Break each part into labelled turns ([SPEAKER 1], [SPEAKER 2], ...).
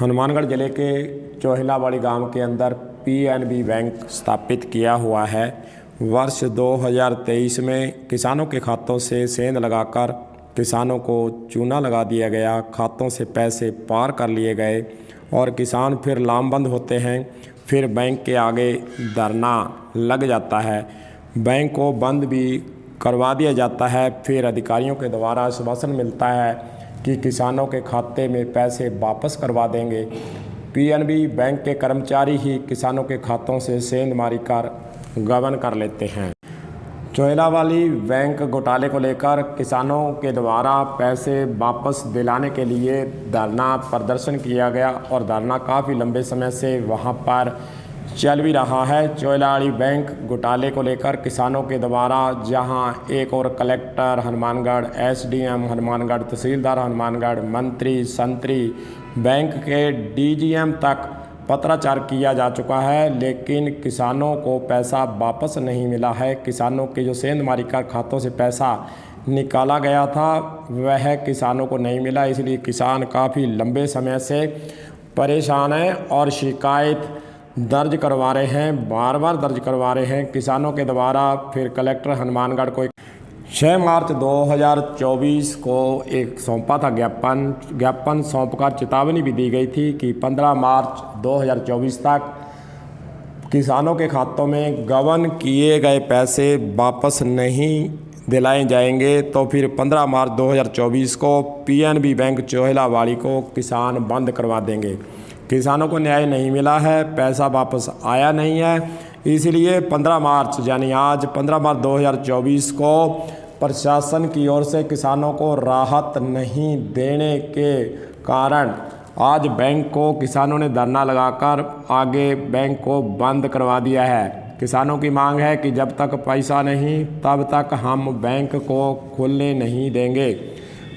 [SPEAKER 1] हनुमानगढ़ ज़िले के चोहिलावाड़ी गांव के अंदर पीएनबी बैंक स्थापित किया हुआ है। वर्ष 2023 में किसानों के खातों से सेंध लगाकर किसानों को चूना लगा दिया गया, खातों से पैसे पार कर लिए गए और किसान फिर लामबंद होते हैं। फिर बैंक के आगे धरना लग जाता है, बैंक को बंद भी करवा दिया जाता है। फिर अधिकारियों के द्वारा आश्वासन मिलता है कि किसानों के खाते में पैसे वापस करवा देंगे। पीएनबी बैंक के कर्मचारी ही किसानों के खातों से सेंध मारी कर गबन कर लेते हैं। चोहिलावाड़ी बैंक घोटाले को लेकर किसानों के द्वारा पैसे वापस दिलाने के लिए धरना प्रदर्शन किया गया और धरना काफ़ी लंबे समय से वहां पर चल भी रहा है। चोहिलावाड़ी बैंक घोटाले को लेकर किसानों के द्वारा जहां एक और कलेक्टर हनुमानगढ़, एसडीएम हनुमानगढ़, तहसीलदार हनुमानगढ़, मंत्री, संतरी, बैंक के डीजीएम तक पत्राचार किया जा चुका है, लेकिन किसानों को पैसा वापस नहीं मिला है। किसानों के जो सेंध मारी कर खातों से पैसा निकाला गया था वह किसानों को नहीं मिला, इसलिए किसान काफ़ी लंबे समय से परेशान हैं और शिकायत दर्ज करवा रहे हैं, बार बार दर्ज करवा रहे हैं किसानों के द्वारा। फिर कलेक्टर हनुमानगढ़ को 6 मार्च 2024 को एक सौंपा था ज्ञापन सौंपकर चेतावनी भी दी गई थी कि 15 मार्च 2024 तक किसानों के खातों में गबन किए गए पैसे वापस नहीं दिलाए जाएंगे। तो फिर 15 मार्च 2024 को पीएनबी बैंक चोहिलावाड़ी को किसान बंद करवा देंगे। किसानों को न्याय नहीं मिला है, पैसा वापस आया नहीं है, इसलिए 15 मार्च यानी आज 15 मार्च 2024 को प्रशासन की ओर से किसानों को राहत नहीं देने के कारण आज बैंक को किसानों ने धरना लगाकर आगे बैंक को बंद करवा दिया है। किसानों की मांग है कि जब तक पैसा नहीं तब तक हम बैंक को खोलने नहीं देंगे।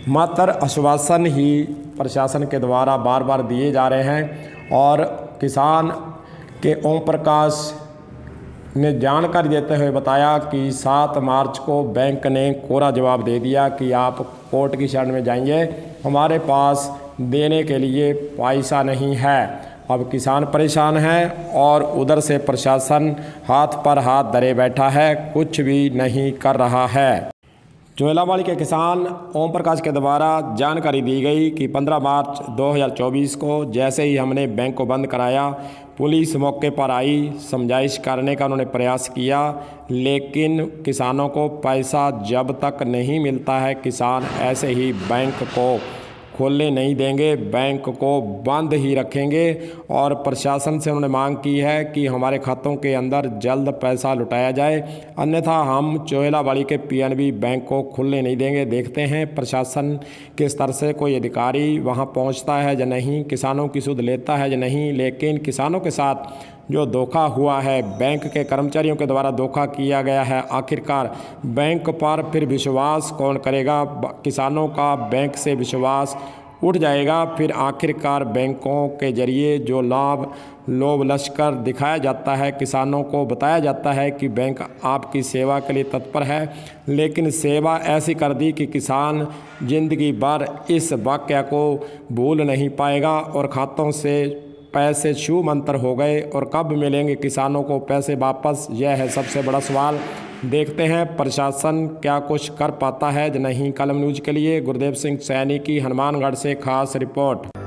[SPEAKER 1] मात्र आश्वासन ही प्रशासन के द्वारा बार बार दिए जा रहे हैं और किसान के ओम प्रकाश ने जानकारी देते हुए बताया कि 7 मार्च को बैंक ने कोरा जवाब दे दिया कि आप कोर्ट की शरण में जाइए, हमारे पास देने के लिए पैसा नहीं है। अब किसान परेशान हैं और उधर से प्रशासन हाथ पर हाथ धरे बैठा है, कुछ भी नहीं कर रहा है। चोहिलावाड़ी के किसान ओम प्रकाश के द्वारा जानकारी दी गई कि 15 मार्च 2024 को जैसे ही हमने बैंक को बंद कराया, पुलिस मौके पर आई, समझाइश करने का उन्होंने प्रयास किया, लेकिन किसानों को पैसा जब तक नहीं मिलता है किसान ऐसे ही बैंक को खोलने नहीं देंगे, बैंक को बंद ही रखेंगे। और प्रशासन से उन्होंने मांग की है कि हमारे खातों के अंदर जल्द पैसा लुटाया जाए, अन्यथा हम चोहिलावाड़ी के पीएनबी बैंक को खुलने नहीं देंगे। देखते हैं प्रशासन के स्तर से कोई अधिकारी वहां पहुंचता है या नहीं, किसानों की सुध लेता है या नहीं। लेकिन किसानों के साथ जो धोखा हुआ है, बैंक के कर्मचारियों के द्वारा धोखा किया गया है, आखिरकार बैंक पर फिर विश्वास कौन करेगा? किसानों का बैंक से विश्वास उठ जाएगा। फिर आखिरकार बैंकों के जरिए जो लाभ लोभ लश्कर दिखाया जाता है, किसानों को बताया जाता है कि बैंक आपकी सेवा के लिए तत्पर है, लेकिन सेवा ऐसी कर दी कि किसान जिंदगी भर इस वाकया को भूल नहीं पाएगा और खातों से पैसे छू मंतर हो गए। और कब मिलेंगे किसानों को पैसे वापस, यह है सबसे बड़ा सवाल। देखते हैं प्रशासन क्या कुछ कर पाता है या नहीं। कलम न्यूज़ के लिए गुरदेव सिंह सैनी की हनुमानगढ़ से खास रिपोर्ट।